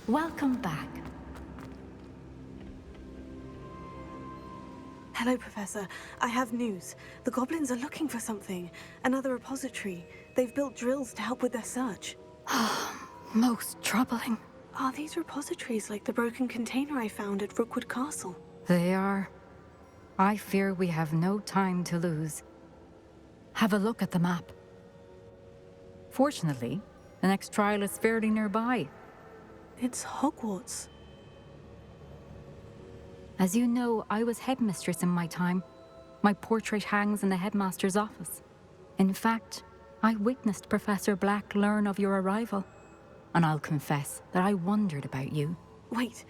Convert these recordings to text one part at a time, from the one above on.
Welcome back. Hello, Professor. I have news. The goblins are looking for something. Another repository. They've built drills to help with their search. Most troubling. Are these repositories like the broken container I found at Rookwood Castle? They are. I fear we have no time to lose. Have a look at the map. Fortunately, the next trial is fairly nearby. It's Hogwarts. As you know, I was headmistress in my time. My portrait hangs in the headmaster's office. In fact, I witnessed Professor Black learn of your arrival. And I'll confess that I wondered about you. Wait,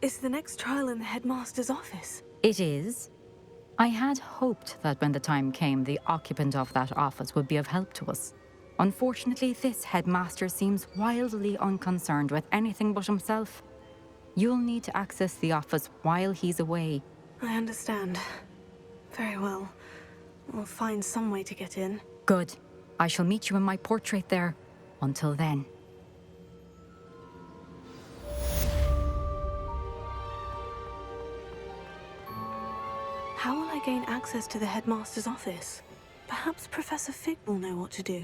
is the next trial in the headmaster's office? It is. I had hoped that when the time came, the occupant of that office would be of help to us. Unfortunately, this headmaster seems wildly unconcerned with anything but himself. You'll need to access the office while he's away. I understand. Very well. We'll find some way to get in. Good. I shall meet you in my portrait there. Until then. How will I gain access to the headmaster's office? Perhaps Professor Fig will know what to do.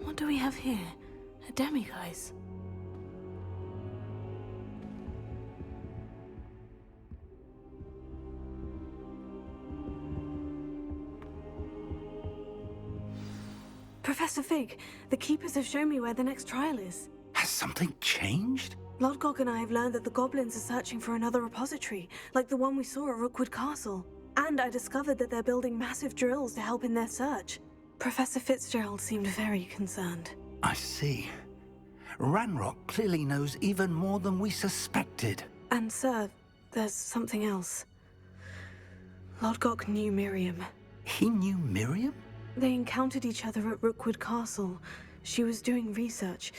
What do we have here? A demiguise. Professor Fig, the Keepers have shown me where the next trial is. Has something changed? Lodgok and I have learned that the goblins are searching for another repository, like the one we saw at Rookwood Castle. And I discovered that they're building massive drills to help in their search. Professor Fitzgerald seemed very concerned. I see. Ranrock clearly knows even more than we suspected. And sir, there's something else. Lodgok knew Miriam. He knew Miriam? They encountered each other at Rookwood Castle. She was doing research.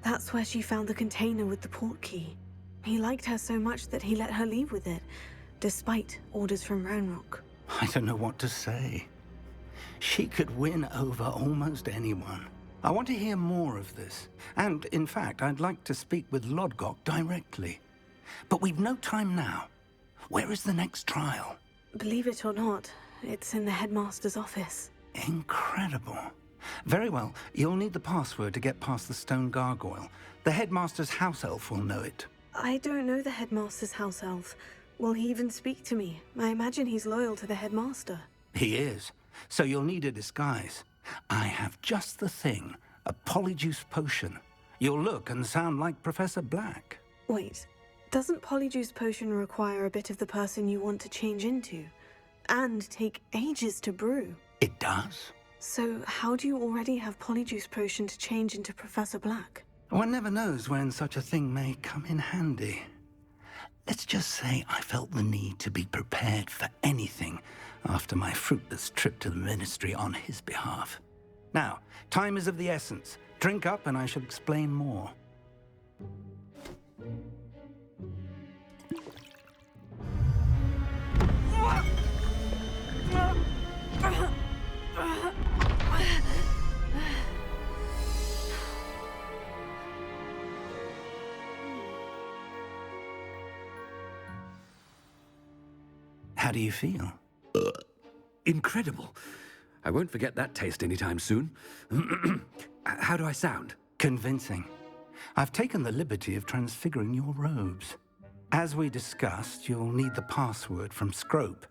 That's where she found the container with the port key. He liked her so much that he let her leave with it, despite orders from Ranrock. I don't know what to say. She could win over almost anyone. I want to hear more of this. And, in fact, I'd like to speak with Lodgok directly. But we've no time now. Where is the next trial? Believe it or not, it's in the headmaster's office. Incredible. Very well, you'll need the password to get past the stone gargoyle. The headmaster's house elf will know it. I don't know the headmaster's house elf. Will he even speak to me? I imagine he's loyal to the headmaster. He is. So you'll need a disguise. I have just the thing. A polyjuice potion. You'll look and sound like Professor Black. Wait, doesn't polyjuice potion require a bit of the person you want to change into? And take ages to brew? It does. So how do you already have polyjuice potion to change into Professor Black? One never knows when such a thing may come in handy. Let's just say I felt the need to be prepared for anything after my fruitless trip to the Ministry on his behalf. Now, time is of the essence. Drink up and I shall explain more. How do you feel? Incredible. I won't forget that taste anytime soon. How do I sound? Convincing. I've taken the liberty of transfiguring your robes. As we discussed, you'll need the password from Scrope,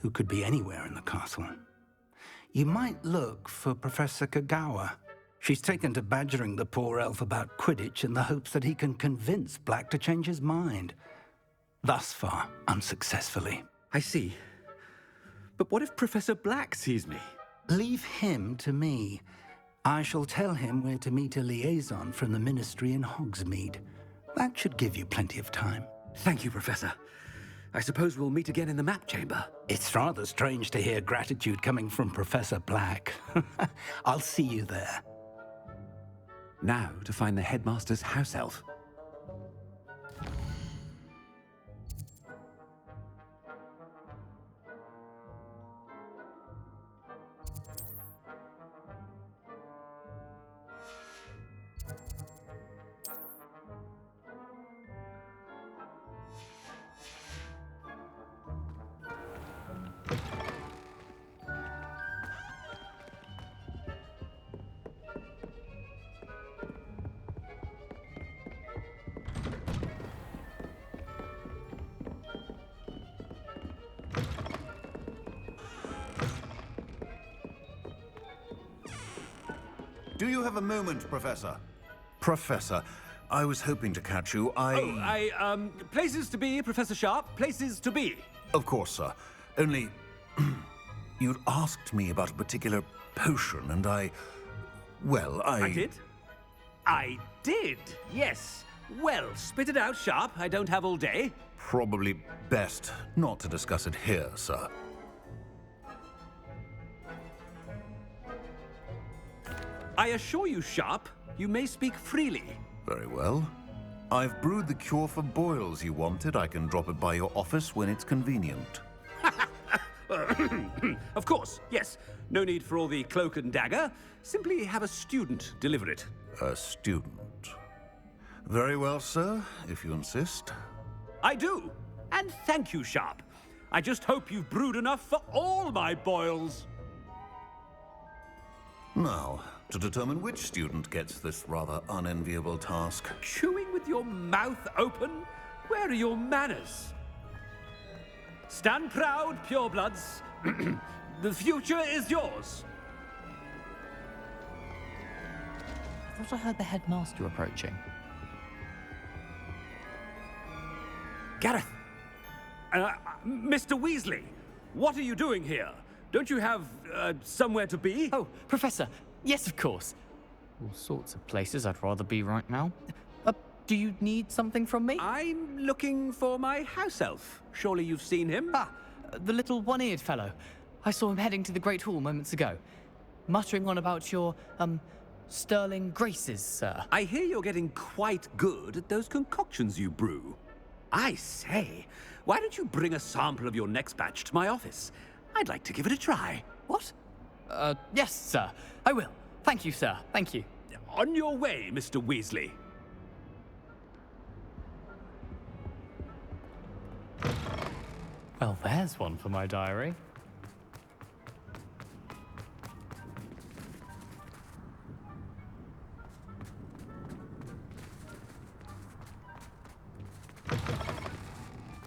who could be anywhere in the castle. You might look for Professor Kagawa. She's taken to badgering the poor elf about Quidditch in the hopes that he can convince Black to change his mind. Thus far, unsuccessfully. I see. But what if Professor Black sees me? Leave him to me. I shall tell him where to meet a liaison from the Ministry in Hogsmeade. That should give you plenty of time. Thank you, Professor. I suppose we'll meet again in the map chamber. It's rather strange to hear gratitude coming from Professor Black. I'll see you there. Now to find the headmaster's house elf. Do you have a moment, Professor? Professor, I was hoping to catch you. Places to be, Professor Sharp. Places to be. Of course, sir. Only... you'd asked me about a particular potion, and well, I did? I did, yes. Well, spit it out, Sharp. I don't have all day. Probably best not to discuss it here, sir. I assure you, Sharp, you may speak freely. Very well. I've brewed the cure for boils you wanted. I can drop it by your office when it's convenient. Of course, yes. No need for all the cloak and dagger. Simply have a student deliver it. A student. Very well, sir, if you insist. I do. And thank you, Sharp. I just hope you've brewed enough for all my boils. Now, to determine which student gets this rather unenviable task. Chewing with your mouth open? Where are your manners? Stand proud, purebloods. The future is yours. I thought I heard the headmaster approaching. Gareth! Mr. Weasley, what are you doing here? Don't you have, somewhere to be? Oh, Professor, yes, of course. All sorts of places I'd rather be right now. Do you need something from me? I'm looking for my house elf. Surely you've seen him? Ah, the little one-eared fellow. I saw him heading to the Great Hall moments ago, muttering on about your, sterling graces, sir. I hear you're getting quite good at those concoctions you brew. I say, why don't you bring a sample of your next batch to my office? I'd like to give it a try. What? Yes, sir. I will. Thank you, sir. Thank you. On your way, Mr. Weasley. Well, there's one for my diary.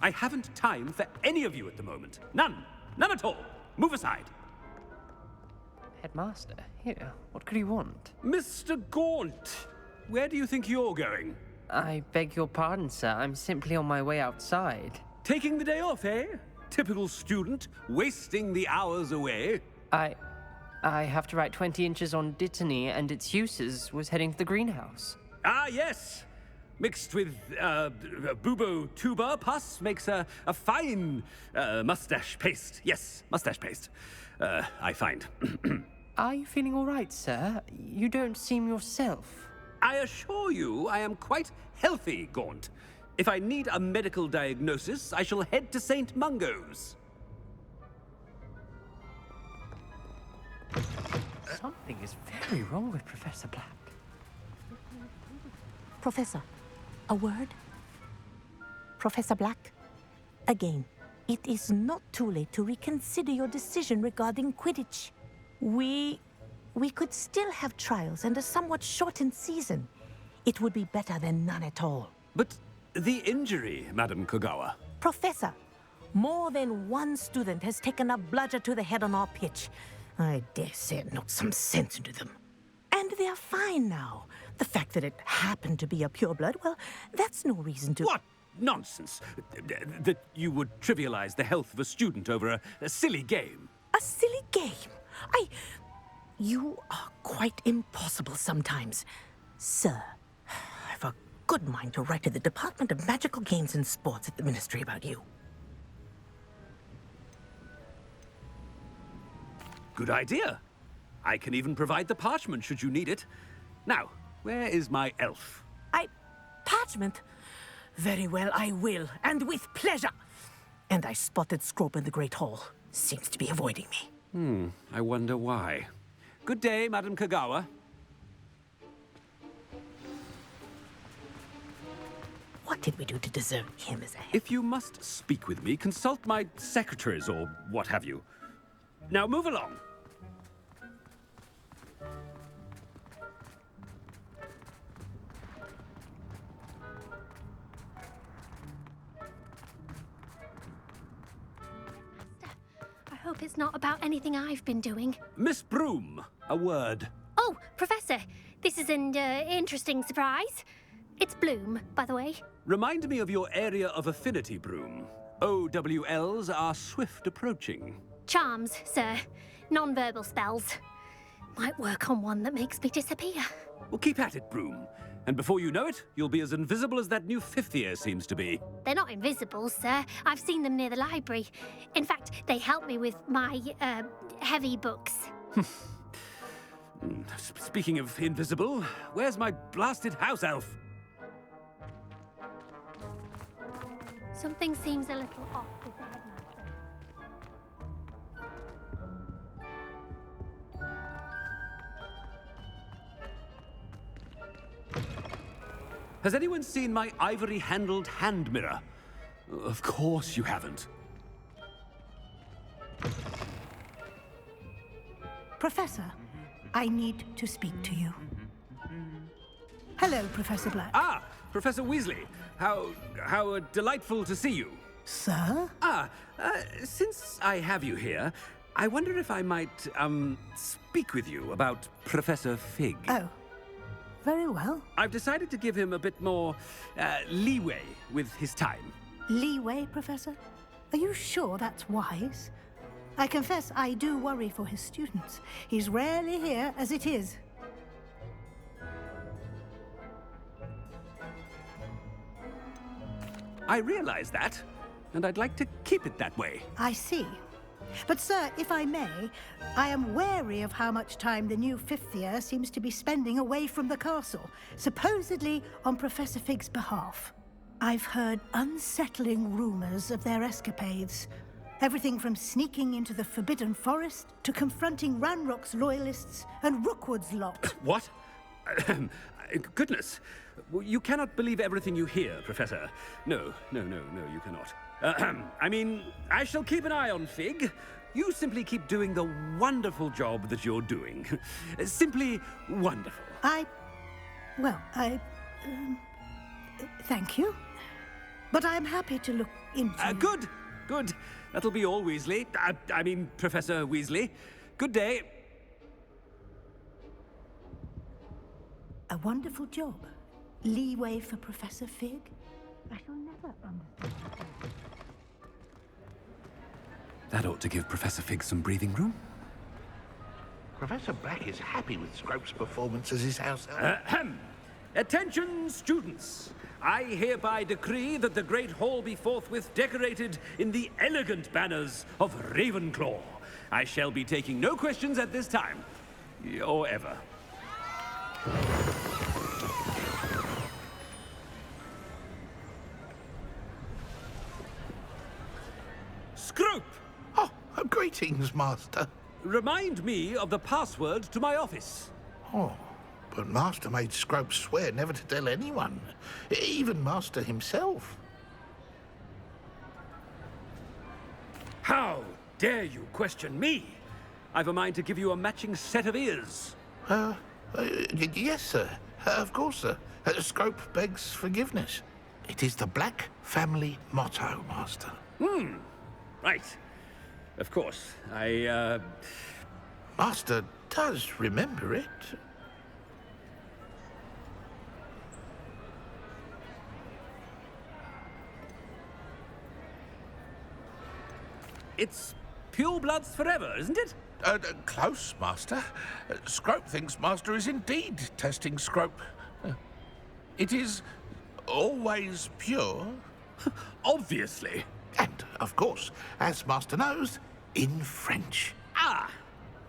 I haven't time for any of you at the moment. None. None at all. Move aside. Headmaster, here, what could you want? Mr. Gaunt, where do you think you're going? I beg your pardon, sir. I'm simply on my way outside. Taking the day off, eh? Typical student, wasting the hours away. I have to write 20 inches on Dittany and its uses. Was heading to the greenhouse. Ah, yes. Mixed with bubo tuber pus makes a fine mustache paste. Yes, mustache paste. I find. Are you feeling all right, sir? You don't seem yourself. I assure you I am quite healthy, Gaunt. If I need a medical diagnosis, I shall head to St. Mungo's. Something is very wrong with Professor Black. Professor, a word? Professor Black, again, it is not too late to reconsider your decision regarding Quidditch. We could still have trials and a somewhat shortened season. It would be better than none at all. But the injury, Madam Kagawa. Professor, more than one student has taken a bludger to the head on our pitch. I dare say it knocked some sense into them. And they're fine now. The fact that it happened to be a pureblood, well, that's no reason to... What nonsense! That you would trivialize the health of a student over a silly game. A silly game? You are quite impossible sometimes. Sir, I've a good mind to write to the Department of Magical Games and Sports at the Ministry about you. Good idea. I can even provide the parchment should you need it. Now, where is my elf? Parchment? Very well, I will, and with pleasure. And I spotted Scrope in the Great Hall. Seems to be avoiding me. I wonder why. Good day, Madam Kagawa. What did we do to deserve him as a... If you must speak with me, consult my secretaries or what have you. Now move along. I hope it's not about anything I've been doing. Miss Broom, a word. Oh, Professor, this is an interesting surprise. It's Bloom, by the way. Remind me of your area of affinity, Broom. OWLs are swift approaching. Charms, sir. Non-verbal spells. Might work on one that makes me disappear. Well, keep at it, Broom. And before you know it, you'll be as invisible as that new fifth year seems to be. They're not invisible, sir. I've seen them near the library. In fact, they help me with my, heavy books. Speaking of invisible, where's my blasted house elf? Something seems a little off with the headmaster. Has anyone seen my ivory-handled hand mirror? Of course you haven't. Professor, I need to speak to you. Hello, Professor Black. Ah, Professor Weasley. How delightful to see you. Sir? Since I have you here, I wonder if I might, speak with you about Professor Fig. Oh, very well. I've decided to give him a bit more, leeway with his time. Leeway, Professor? Are you sure that's wise? I confess I do worry for his students. He's rarely here as it is. I realize that, and I'd like to keep it that way. I see. But, sir, if I may, I am wary of how much time the new fifth year seems to be spending away from the castle, supposedly on Professor Fig's behalf. I've heard unsettling rumors of their escapades. Everything from sneaking into the Forbidden Forest to confronting Ranrock's loyalists and Rookwood's lot. What? Goodness. You cannot believe everything you hear, Professor. No, you cannot. I mean, I shall keep an eye on Fig. You simply keep doing the wonderful job that you're doing. Simply wonderful. Thank you. But I'm happy to look into... Good. That'll be all, Weasley. I mean, Professor Weasley. Good day. A wonderful job. Leeway for Professor Fig? I shall never understand. That ought to give Professor Fig some breathing room. Professor Black is happy with Scrope's performance as his house elf. Attention, students! I hereby decree that the Great Hall be forthwith decorated in the elegant banners of Ravenclaw. I shall be taking no questions at this time, or ever. Scrope! Oh, greetings, Master. Remind me of the password to my office. Oh, but Master made Scrope swear never to tell anyone, even Master himself. How dare you question me? I've a mind to give you a matching set of ears. Yes, sir. Of course, sir. Scrope begs forgiveness. It is the Black family motto, Master. Right. Of course. Master does remember it. It's pure bloods forever, isn't it? Close, Master. Scrope thinks Master is indeed testing Scrope. It is always pure. Obviously. And, of course, as Master knows, in French. Ah,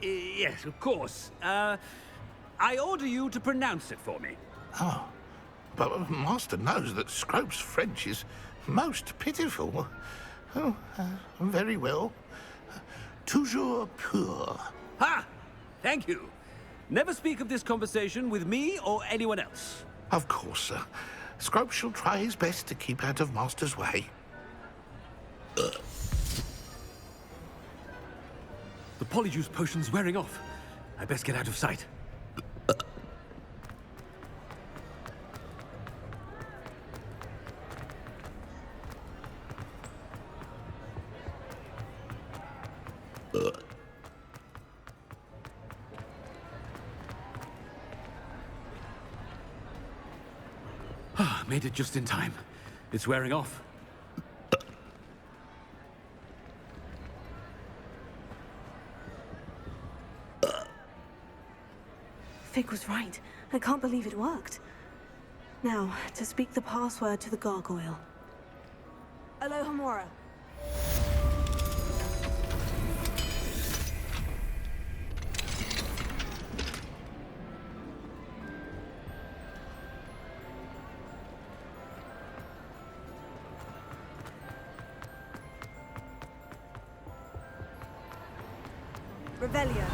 yes, of course. I order you to pronounce it for me. Oh, but Master knows that Scrope's French is most pitiful. Oh, very well. Toujours pur. Ha! Thank you. Never speak of this conversation with me or anyone else. Of course, sir. Scrope shall try his best to keep out of Master's way. The polyjuice potion's wearing off. I best get out of sight. Made it just in time. It's wearing off. Fig was right. I can't believe it worked. Now, to speak the password to the gargoyle. Alohomora. Revelio.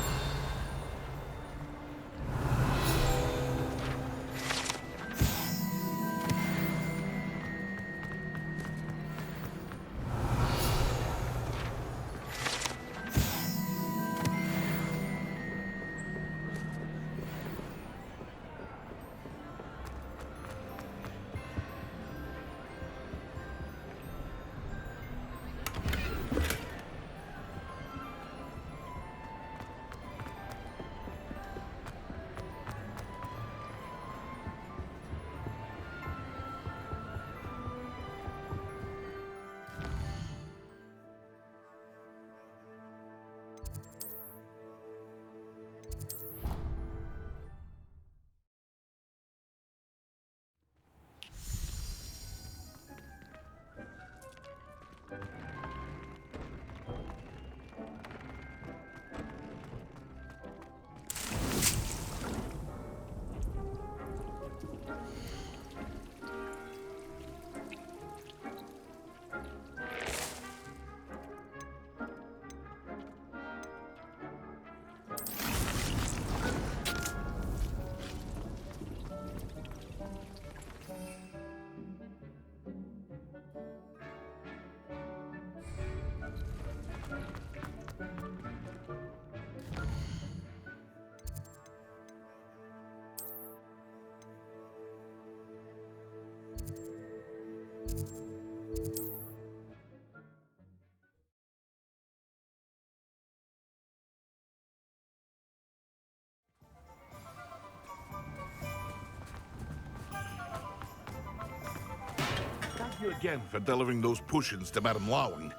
Thank you again for delivering those potions to Madame Lawing.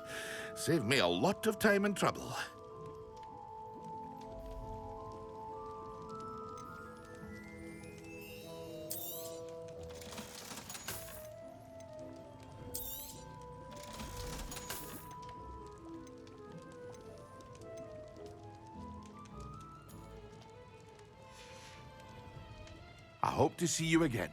Saved me a lot of time and trouble. I hope to see you again.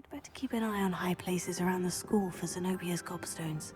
I'd better keep an eye on high places around the school for Zenobia's gobstones.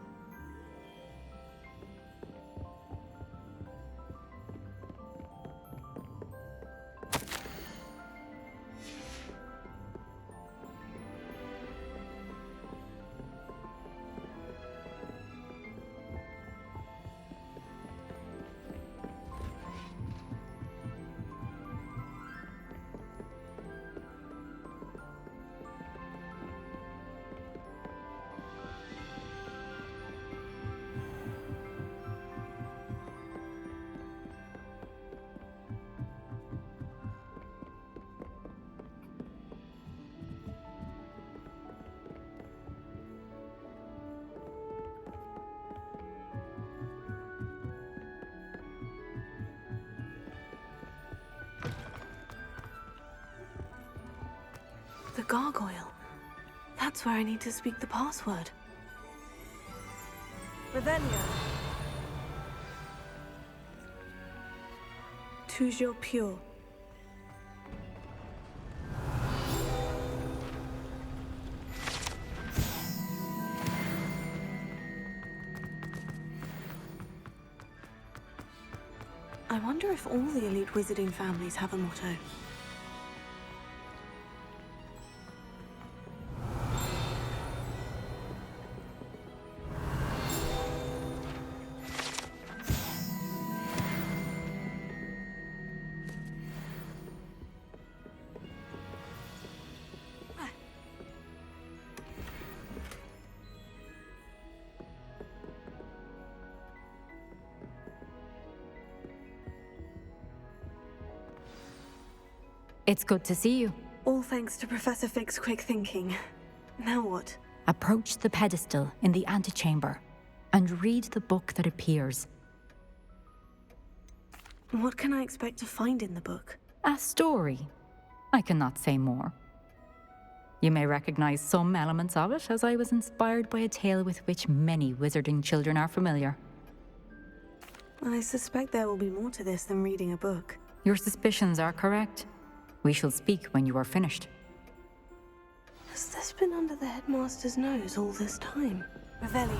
The gargoyle. That's where I need to speak the password. Revelio. Toujours pure. I wonder if all the elite wizarding families have a motto. It's good to see you. All thanks to Professor Fig's quick thinking. Now what? Approach the pedestal in the antechamber and read the book that appears. What can I expect to find in the book? A story. I cannot say more. You may recognize some elements of it, as I was inspired by a tale with which many wizarding children are familiar. I suspect there will be more to this than reading a book. Your suspicions are correct. We shall speak when you are finished. Has this been under the headmaster's nose all this time? Revelio.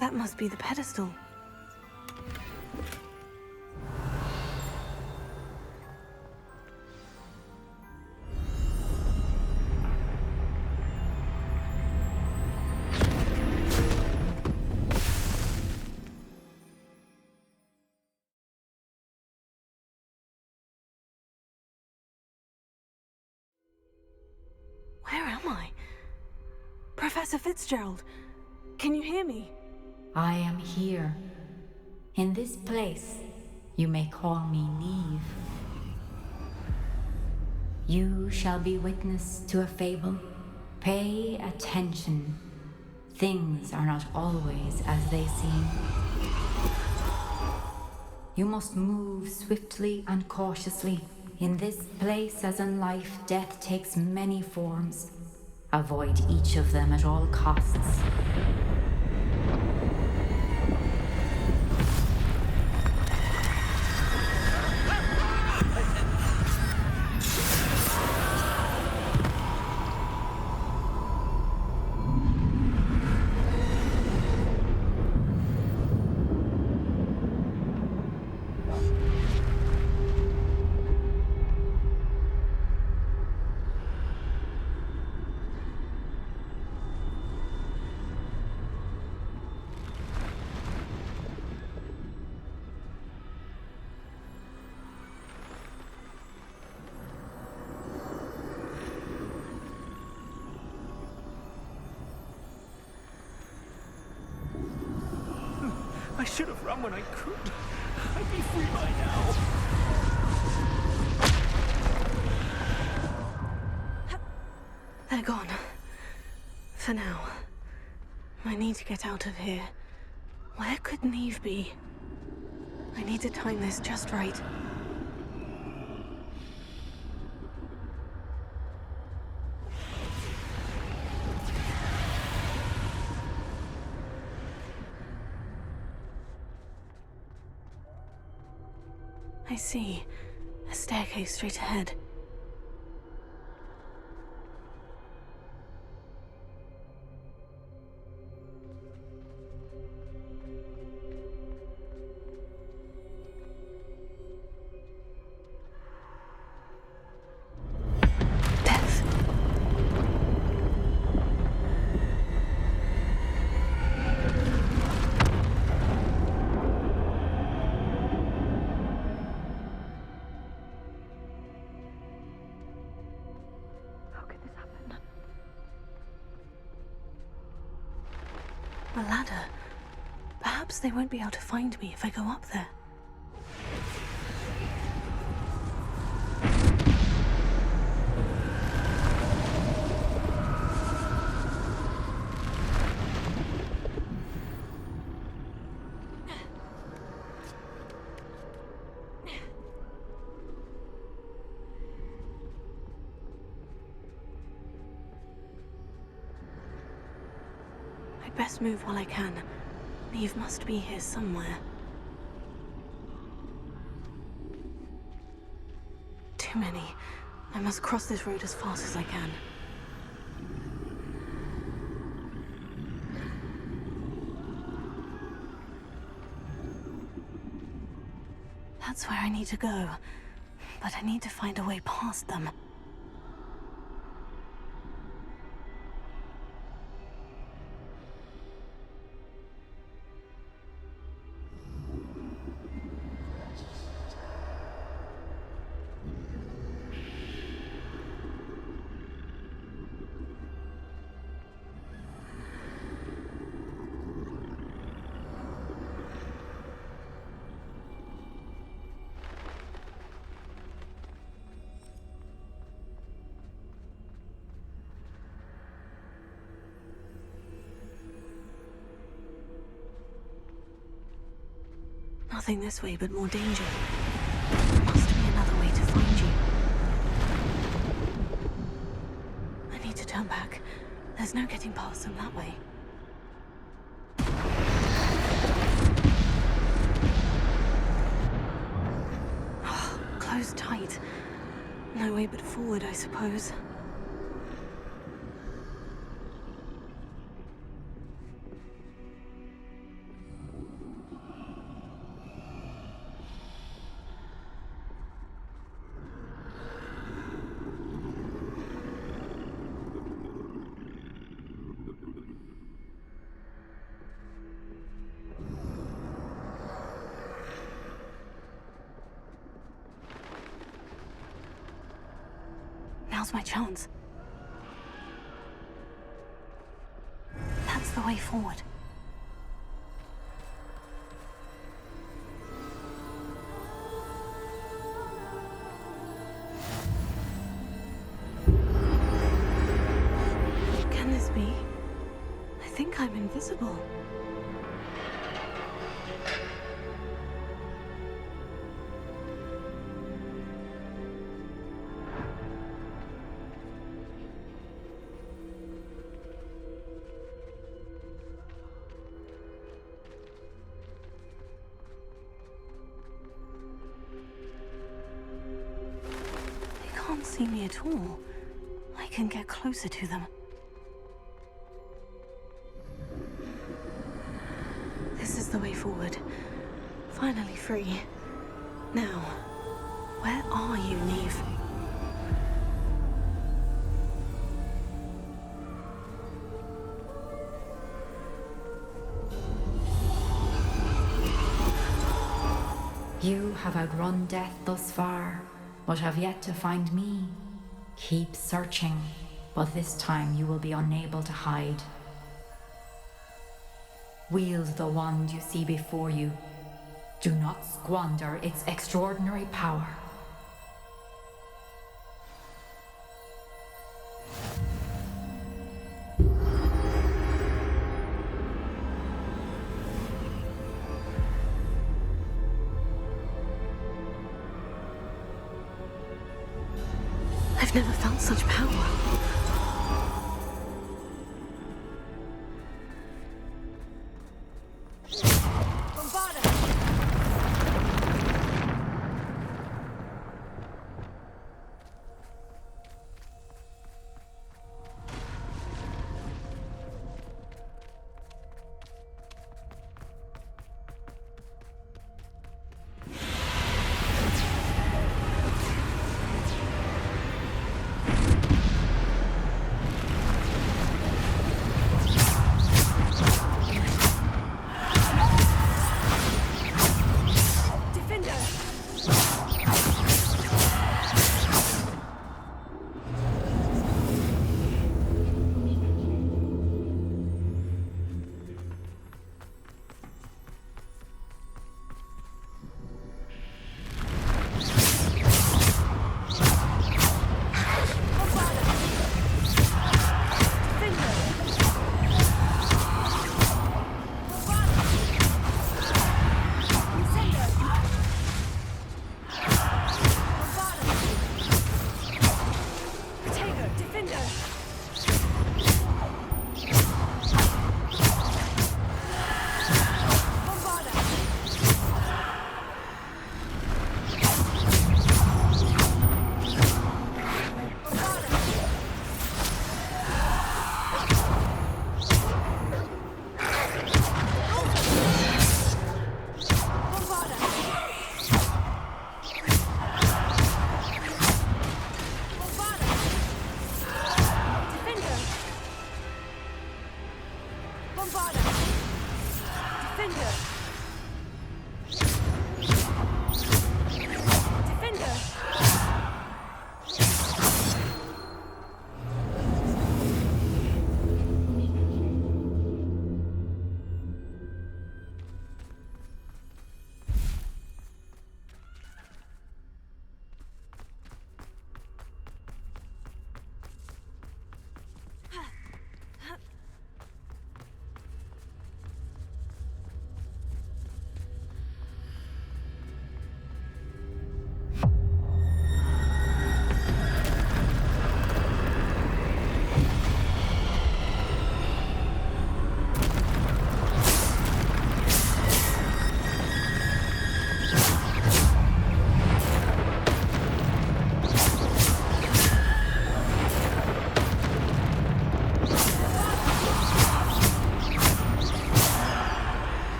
That must be the pedestal. Where am I? Professor Fitzgerald, can you hear me? I am here. In this place, you may call me Neve. You shall be witness to a fable. Pay attention. Things are not always as they seem. You must move swiftly and cautiously. In this place, as in life, death takes many forms. Avoid each of them at all costs. I should have run when I could. I'd be free by now. They're gone. For now. I need to get out of here. Where could Neve be? I need to time this just right. I see. A staircase straight ahead. Death. How could this happen? A ladder. Perhaps they won't be able to find me if I go up there. I'd best move while I can. Neve must be here somewhere. Too many. I must cross this road as fast as I can. That's where I need to go. But I need to find a way past them. Nothing this way but more danger. There must be another way to find you. I need to turn back. There's no getting past them that way. Oh, closed tight. No way but forward, I suppose. Now's my chance. That's the way forward. Can this be? I think I'm invisible. Can't see me at all. I can get closer to them. This is the way forward. Finally free. Now, where are you, Neve? You have outrun death thus far, but have yet to find me. Keep searching, but this time you will be unable to hide. Wield the wand you see before you. Do not squander its extraordinary power. I've never felt such power.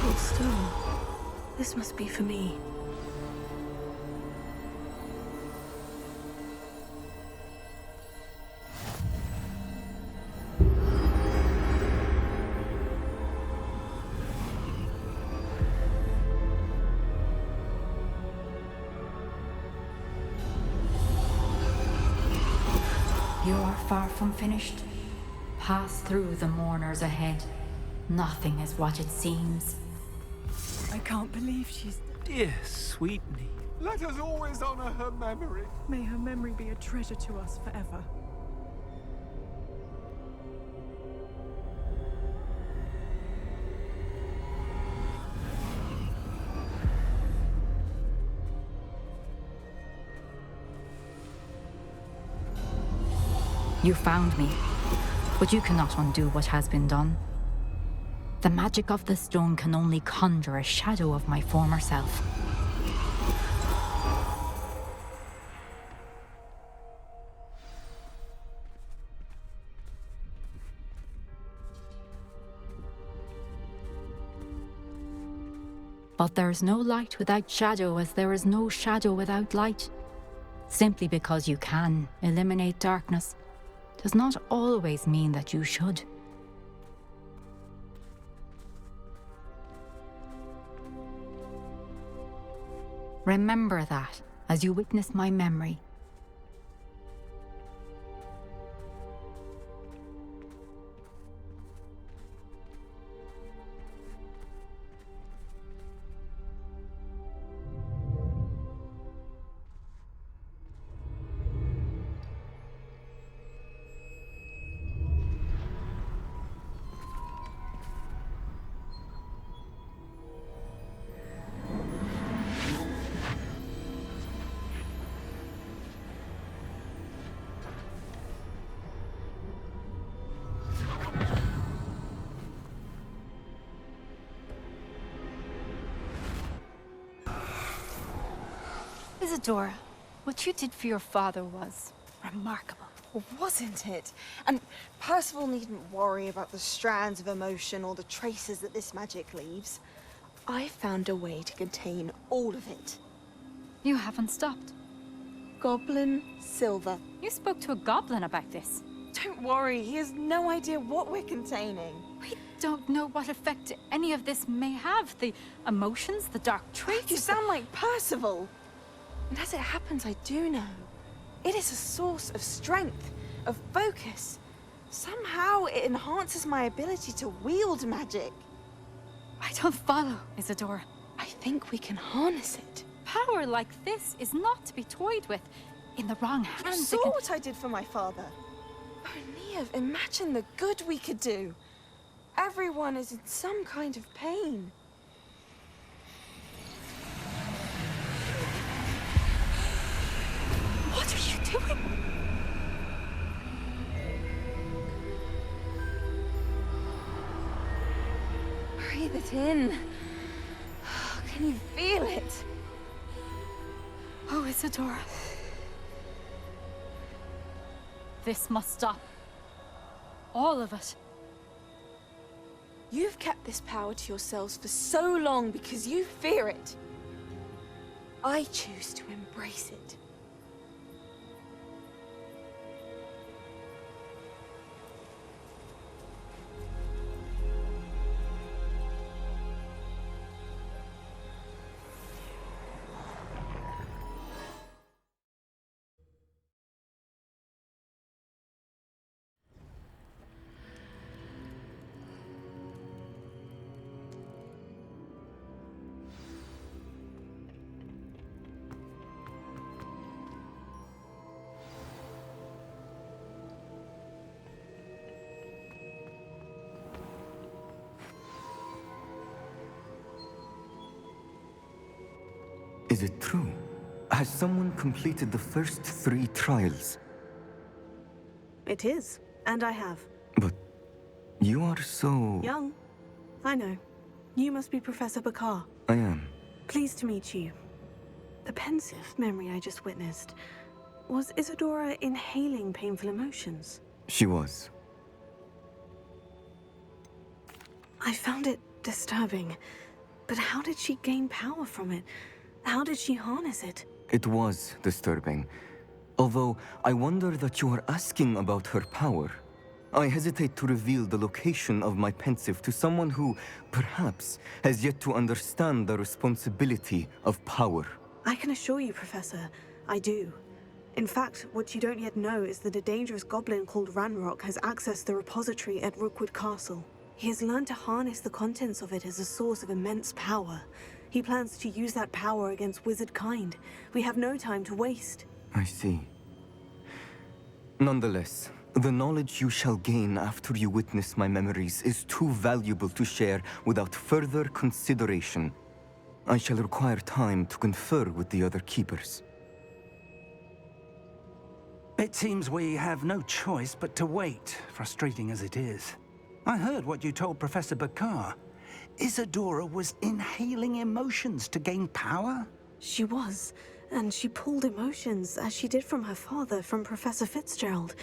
beautiful stone. This must be for me. You are far from finished. Pass through the mourners ahead. Nothing is what it seems. I can't believe she's... Dear Sweetney. Let us always honor her memory. May her memory be a treasure to us forever. You found me, but you cannot undo what has been done. The magic of the stone can only conjure a shadow of my former self. But there is no light without shadow, as there is no shadow without light. Simply because you can eliminate darkness does not always mean that you should. Remember that as you witness my memory. Isadora, what you did for your father was remarkable. Well, wasn't it? And Percival needn't worry about the strands of emotion or the traces that this magic leaves. I found a way to contain all of it. You haven't stopped. Goblin Silver. You spoke to a goblin about this. Don't worry, he has no idea what we're containing. We don't know what effect any of this may have. The emotions, the dark traits. You sound like Percival. And as it happens, I do know. It is a source of strength, of focus. Somehow it enhances my ability to wield magic. I don't follow, Isadora. I think we can harness it. Power like this is not to be toyed with. In the wrong hands, You saw what I did for my father. Oh, Neve, imagine the good we could do. Everyone is in some kind of pain. What are you doing? Breathe it in. Can you feel it? Oh, Isadora. This must stop. All of it. You've kept this power to yourselves for so long because you fear it. I choose to embrace it. Is it true? Has someone completed the first 3 trials? It is, and I have. But you are so... Young. I know. You must be Professor Bakar. I am. Pleased to meet you. The pensive memory I just witnessed. Was Isadora inhaling painful emotions? She was. I found it disturbing. But how did she gain power from it? How did she harness it? It was disturbing. Although I wonder that you are asking about her power. I hesitate to reveal the location of my pensive to someone who, perhaps, has yet to understand the responsibility of power. I can assure you, Professor, I do. In fact, what you don't yet know is that a dangerous goblin called Ranrock has accessed the repository at Rookwood Castle. He has learned to harness the contents of it as a source of immense power. He plans to use that power against wizard kind. We have no time to waste. I see. Nonetheless, the knowledge you shall gain after you witness my memories is too valuable to share without further consideration. I shall require time to confer with the other keepers. It seems we have no choice but to wait, frustrating as it is. I heard what you told Professor Bakar. Isadora was inhaling emotions to gain power? She was, and she pulled emotions, as she did from her father, from Professor Fitzgerald,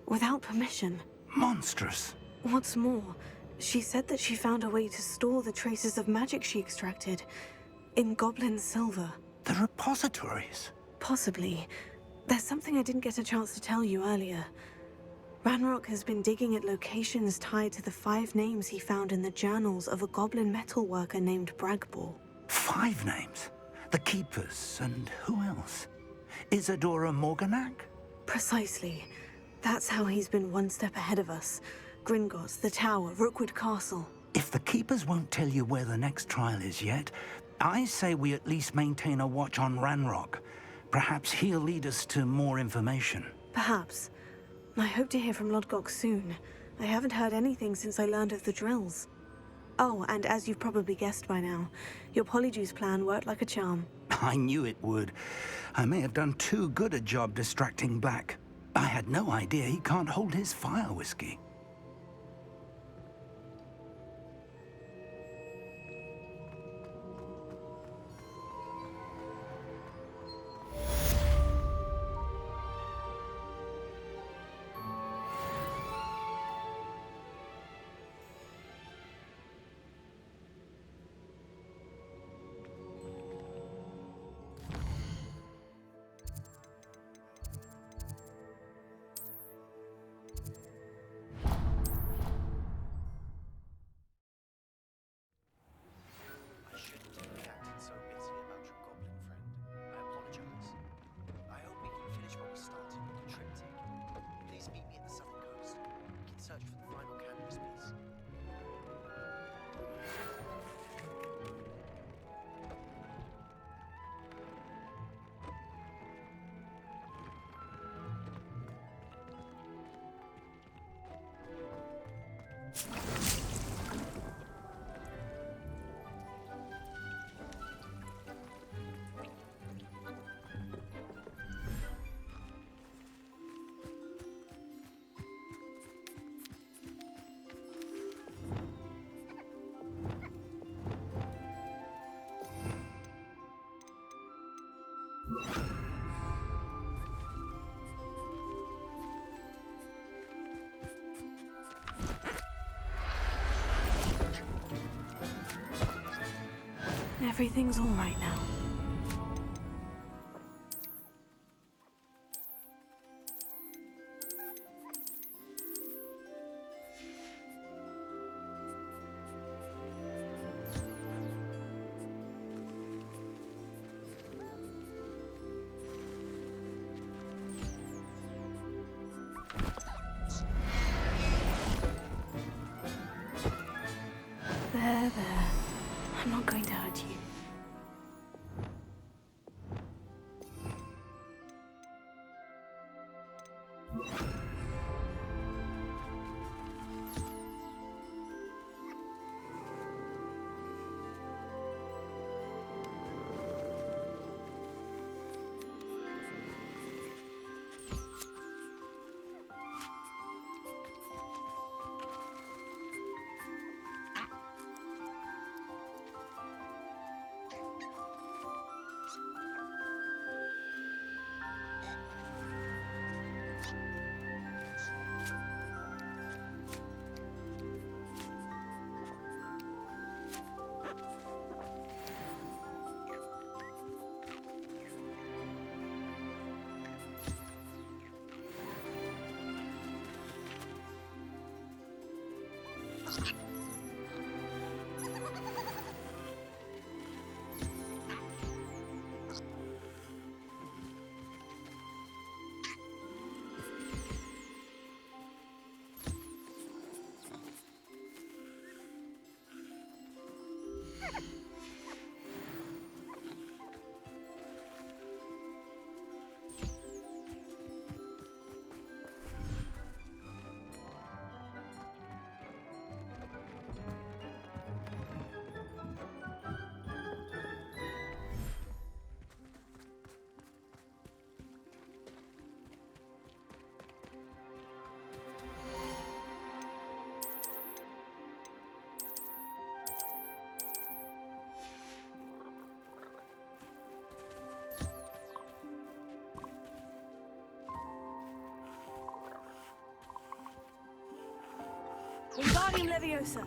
without permission. Monstrous. What's more, she said that she found a way to store the traces of magic she extracted in goblin silver. The repositories? Possibly. There's something I didn't get a chance to tell you earlier. Ranrock has been digging at locations tied to the 5 names he found in the journals of a goblin metalworker named Bragball. 5 names? The Keepers, and who else? Isadora Morganac? Precisely. That's how he's been one step ahead of us. Gringotts, the Tower, Rookwood Castle. If the Keepers won't tell you where the next trial is yet, I say we at least maintain a watch on Ranrock. Perhaps he'll lead us to more information. Perhaps. I hope to hear from Lodgok soon. I haven't heard anything since I learned of the drills. Oh, and as you've probably guessed by now, your Polyjuice plan worked like a charm. I knew it would. I may have done too good a job distracting Black. I had no idea he can't hold his fire whiskey. Everything's all right now. There. I'm not going to hurt you. Wingardium Leviosa!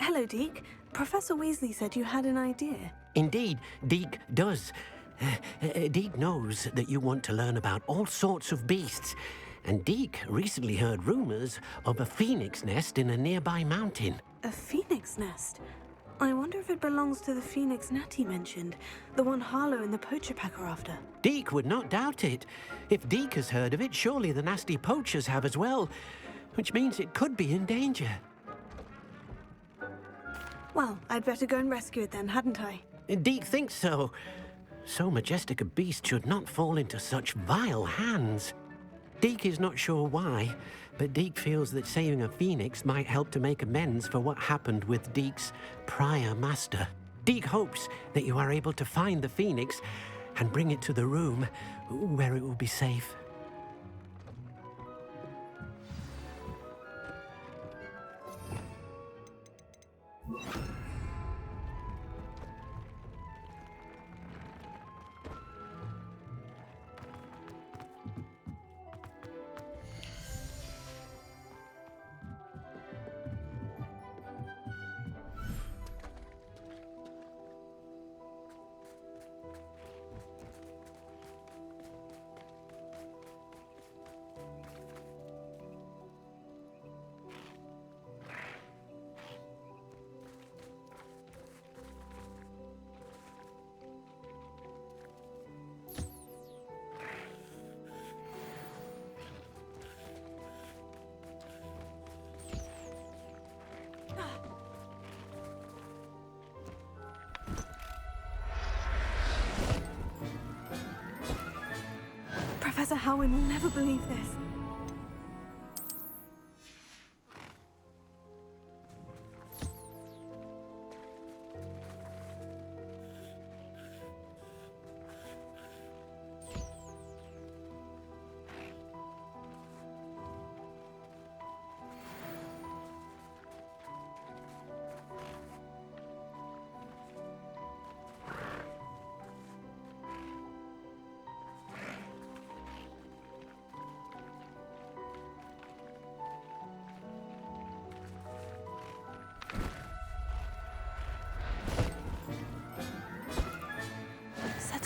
Hello, Deke. Professor Weasley said you had an idea. Indeed, Deke does. Deke knows that you want to learn about all sorts of beasts, and Deke recently heard rumors of a phoenix nest in a nearby mountain. A phoenix nest? I wonder if it belongs to the phoenix Natty mentioned, the one Harlow and the poacher pack are after. Deke would not doubt it. If Deke has heard of it, surely the nasty poachers have as well, which means it could be in danger. Well, I'd better go and rescue it then, hadn't I? Deke thinks so. So majestic a beast should not fall into such vile hands. Deke is not sure why, but Deke feels that saving a phoenix might help to make amends for what happened with Deke's prior master. Deke hopes that you are able to find the phoenix and bring it to the room where it will be safe. Professor Howin will never believe this.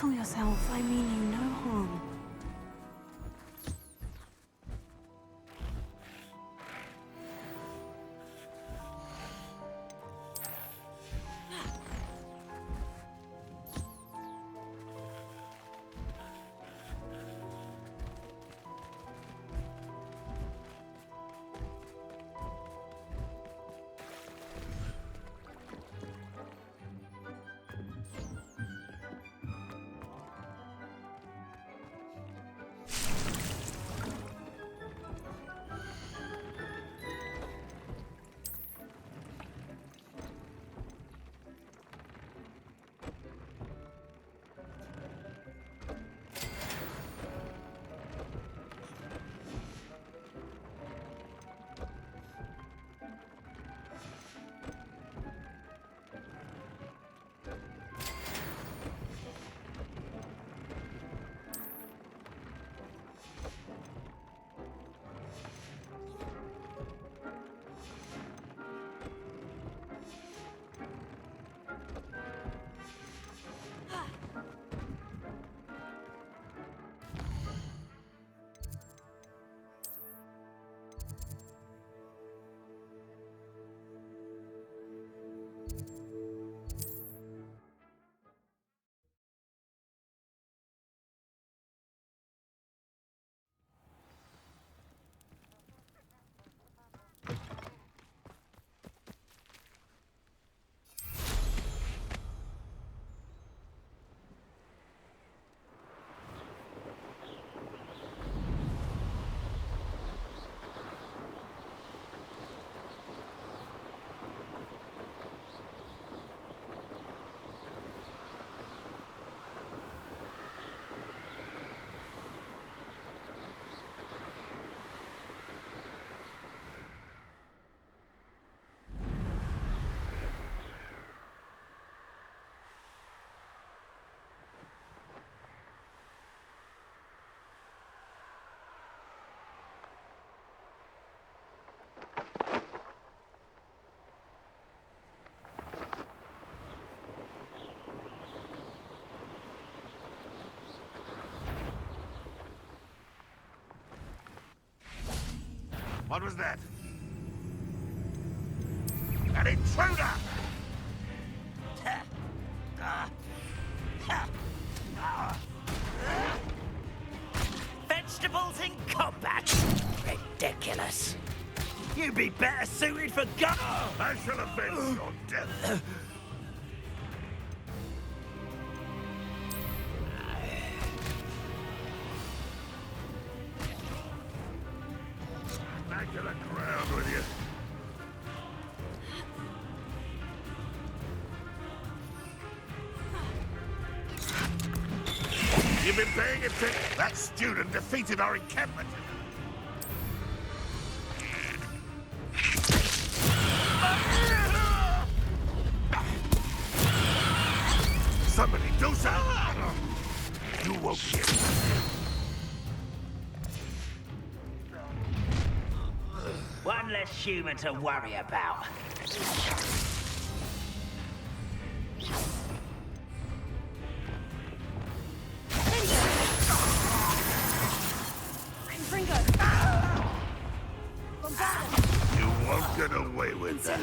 Settle yourself. I mean you no harm. What was that? An intruder! Vegetables in combat! Ridiculous. You'd be better suited for gun. I shall avenge your death. Back to the ground with you. You've been paying attention. That student defeated our encampment. Somebody do something! You won't get it. One less human to worry about. You won't get away with that.